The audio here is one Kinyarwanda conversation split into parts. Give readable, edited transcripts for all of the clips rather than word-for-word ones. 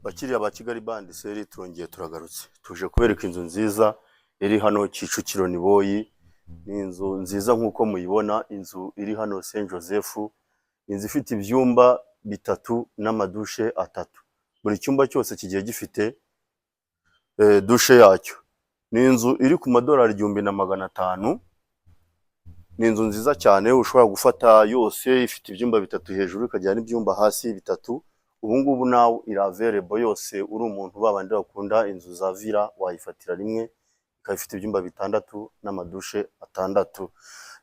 Bakiriya ba Kigali Band Seri turongeye turagarutse. Tuje kubereka inzu nziza iri hano Kicukiro Niboyi. Ni inzu nziza nkuko muyibona, inzu iri hano Saint Joseph. Inzu ifite ibyumba bitatu n'amadushe atatu. Buri cyumba cyose kigiye gifite dushe yacyo. Ni inzu iri ku madolari 1500. Ni inzu nziza cyane ushobora gufata yose, ifite ibyumba bitatu hejuru ikajyana n'ibyumba hasi bitatu. Ubu ngubu nawe iraverebo yose, uri umuntu babandi bakunda inzu za villa wayifatira rimwe, ikaba ifite ibyumba bitandatu n'amadushe atandatu.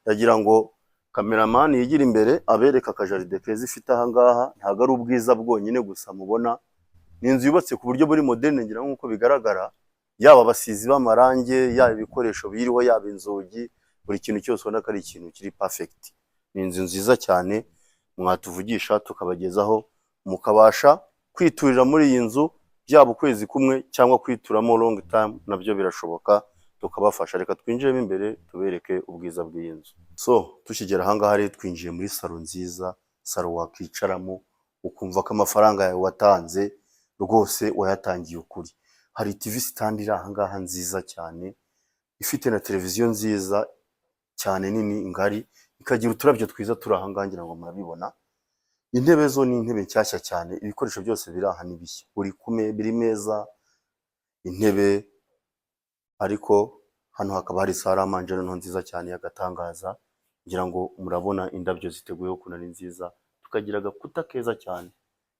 Ndagira ngo cameraman yigira imbere abereka akajaride keza ifite aha ngaha. Ntago ari ubwiza bwonyine gusa mubona, ni inzu yubatse ku buryo buri moderne ngira nkuko bigaragara, yaba abasizi b'amarange, yaba ibikoresho biriho, yaba inzugi, buri kintu cyose ubona ko ari ikintu kiri perfect. Ni inzu nziza cyane mwatuvugisha tukabagezaho, mukabasha kwiturira muri iyi nzu, byaba ukwezi kumwe cyangwa kwituramo long time nabyo birashoboka, tukabafasha. Reka twinjiremo imbere tubereke ubwiza bw'iyi nzu. So tukigera aha ngaha rero twinjiye muri salo nziza, salo wakicaramo ukumva ko amafaranga yawe watanze rwose wayatangiye ukuri. Hari TV stand iri aha ngaha nziza cyane, ifite na televiziyo nziza cyane nini ngari, ikagira uturabyo twiza turi aha ngaha ngira ngo murabibona. Intebe zo ni intebe nshyashya cyane, ibikoresho byose biri aha ni bishya, biri meza, intebe, ariko hano hakaba hari sala manjero nziza cyane yagatangaza. Ngira ngo murabona indabyo ziteguyeho kuna ni nziza, tukagira agakuta keza cyane.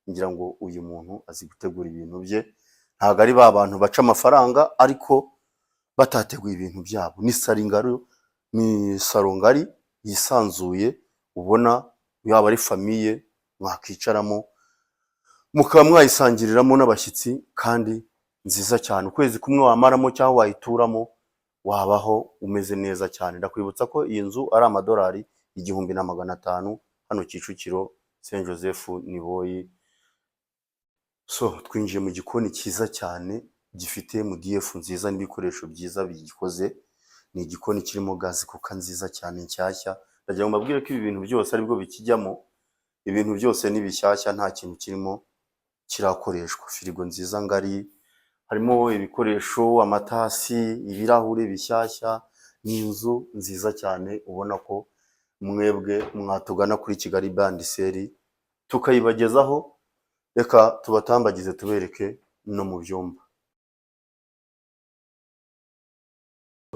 Ngira ngo uyu muntu azi gutegura ibintu bye, ntago ari ba bantu baca amafaranga ariko batateguye ibintu byabo. Ni salo ni salo ngari yisanzuye, ubona yaba ari famiye mwakicaramo mukaba mwayisangiriramo n'abashyitsi, kandi nziza cyane. Ukwezi kumwe wamaramo cyangwa wayituramo wabaho umeze neza cyane. Ndakwibutsa ko iyi nzu ari amadolari 1500 hano Kicukiro Saint Joseph Niboyi. So twinjiye mu gikoni cyiza cyane gifite MDF nziza n'ibikoresho byiza bigikoze. Ni igikoni kirimo gazi kuka nziza cyane nshyashya. Ndagira ngo mbabwire ko ibi bintu byose aribwo bikijyamo, ibintu byose ni bishyashya, nta kintu kirimo kirakoreshwa. Firigo nziza ngari, harimo ibikoresho, amatasi, ibirahure bishyashya. Ni inzu nziza cyane ubona ko mwebwe mwatugana kuri Kigali Band Seri tukayibagezaho. Reka tubatambagize tubereke no mu byumba.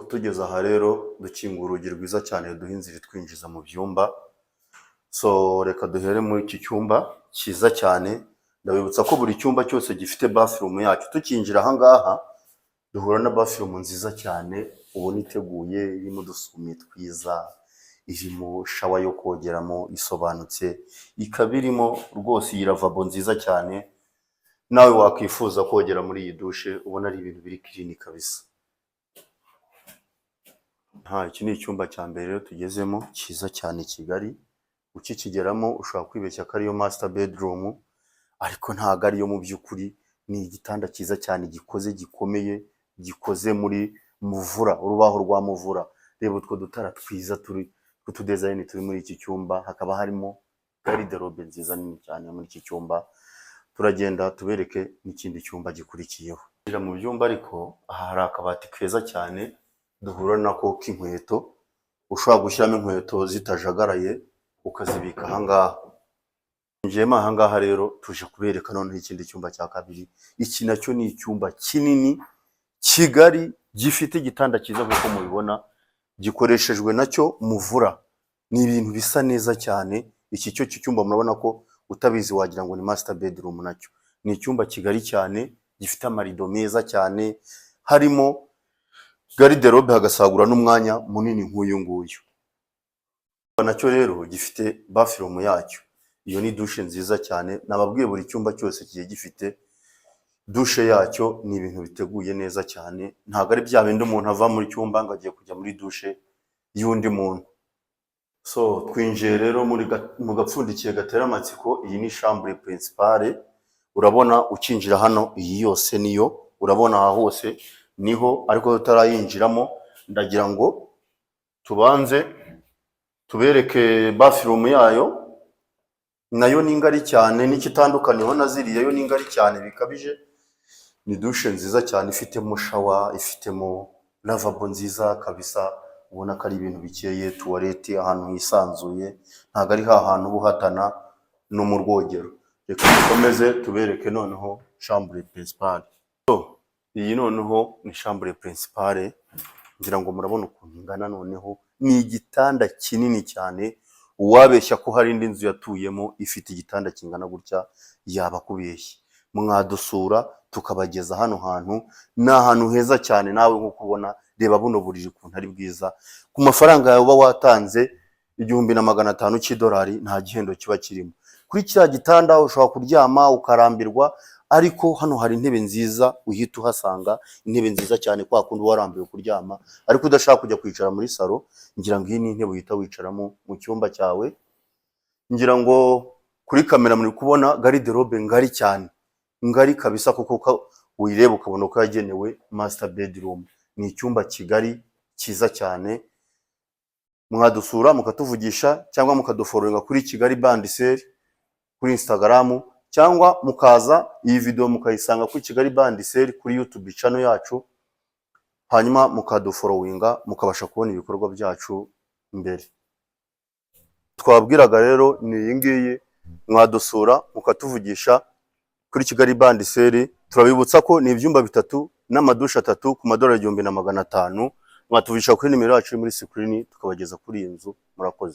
Tugeze aha rero dukingura urugi rwiza cyane duha inzira twinjiza mu byumba. So reka duhere muri iki cyumba cyiza cyane. Ndabibutsa ko buri cyumba cyose gifite bathroom yacyo. Tukinjira aha ngaha duhura na bathroom nziza cyane, ubona iteguye, irimo udusumi twiza, irimo shower yo kogeramo isobanutse, ikaba irimo rwose iyi lavabo nziza cyane. Nawe wakwifuza kogera muri iyi dushe, ubona ari ibintu biri clean kabisa. Iki ni icyumba cya mbere rero tugezemo cyiza cyane Kigali. Ukikigeramo ushobora kwibeshya ko ariyo master bedroom, ariko ntago ariyo mu by'ukuri. Ni igitanda cyiza cyane gikoze gikomeye, gikoze muri muvura, urubaho rwa muvura. Reba utwo dutara twiza turi kutu design turi muri iki cyumba. Hakaba harimo garde-robe nziza nini cyane muri iki cyumba. Turagenda tubereke n'ikindi cyumba gikurikiyeho. Mu byumba ariko aha hari akabati keza cyane duhura nako k'inkweto, ushobora gushyiramo inkweto zitajagaraye ukazibika aha ngaha. Njyema aha ngaha rero tuje kubereka noneho ikindi cyumba cya kabiri. Iki nacyo ni icyumba kinini Kigali, gifite igitanda cyiza nk'uko mubibona, gikoreshejwe nacyo muvura. Ni ibintu bisa neza cyane. Iki cyo cyumba murabona ko utabizi wagira ngo ni master bedroom. Nacyo ni icyumba Kigali cyane, gifite amarido meza cyane, harimo garde-robe hagasagura n'umwanya munini nk'uyu nguyu. Nacyo rero gifite bathroom yacyo. Iyo ni dushe nziza cyane. Nababwiye buri cyumba cyose kigiye gifite dushe yacyo. Ni ibintu biteguye neza cyane, ntago ari bya bindi umuntu ava muri cyumba ngo agiye kujya muri dushe y'undi muntu. So twinjiye rero mu gapfundikiye gatera amatsiko. Iyi ni chambre principale. Urabona ukinjira hano, iyi yose niyo, urabona aha hose niho, ariko tutarayinjiramo. Ndagira ngo tubanze tubereke bathroom yayo. nayo ni ngari cyane, n'ikitandukaniyeho na ziriya yo ni ngari cyane bikabije. Ni dushe nziza cyane ifitemo shawa, ifitemo lavabo nziza kabisa, ubona ko ari ibintu bikeye, tuwarete ahantu hisanzuye, ntago ari hantu buhatana no mu rwogero. Reka dukomeze tubereke noneho chambre principale. Iyi noneho ni chambre principale, ngira ngo murabona ukuntu ingana. Noneho ni igitanda kinini cyane, uwabeshya ko hari indi nzu yatuyemo ifite igitanda kingana gutya yaba kubeshya. Mwadusura tukabageza hano hantu, ni ahantu heza cyane. Nawe nko kubona, reba buno buriri ukuntu ari bwiza, ku mafaranga yawe uba watanze 1500 cy'idolari, nta gihendo kiba kirimo. Kuri kiriya gitanda ushobora kuryama ukarambirwa, ariko hano hari intebe nziza uhita uhasanga, intebe nziza cyane kwa kundi warambiwe kuryama ariko udashaka kujya kwicara muri salo. Ngira ngo iyi ni intebe uhita wicaramo mu cyumba cyawe. Ngira ngo kuri kamera muri kubona garde-robe ngari cyane, ngari kabisa, kuko uyireba ukabona ko yagenewe master bedroom. Ni icyumba kigari cyiza cyane. Mwadusura mukatuvugisha cyangwa mukaduforoinga kuri Kigali Bandiseri kuri Instagram, cyangwa mukaza iyi video mukayisanga kuri Kigali Bandiseri kuri YouTube channel yacu, hanyuma mukaduforowinga mukabasha kubona ibikorwa byacu mbere. Twabwiraga rero ni iyi ngiyi, mwadusura mukatuvugisha kuri Kigali Bandiseri. Turabibutsa ko ni ibyumba 3 n'amadusha 3 ku madolari 1500. Mwatuvugisha kuri nimero yacu muri screen tukabageza kuri iyi nzu. Murakoze.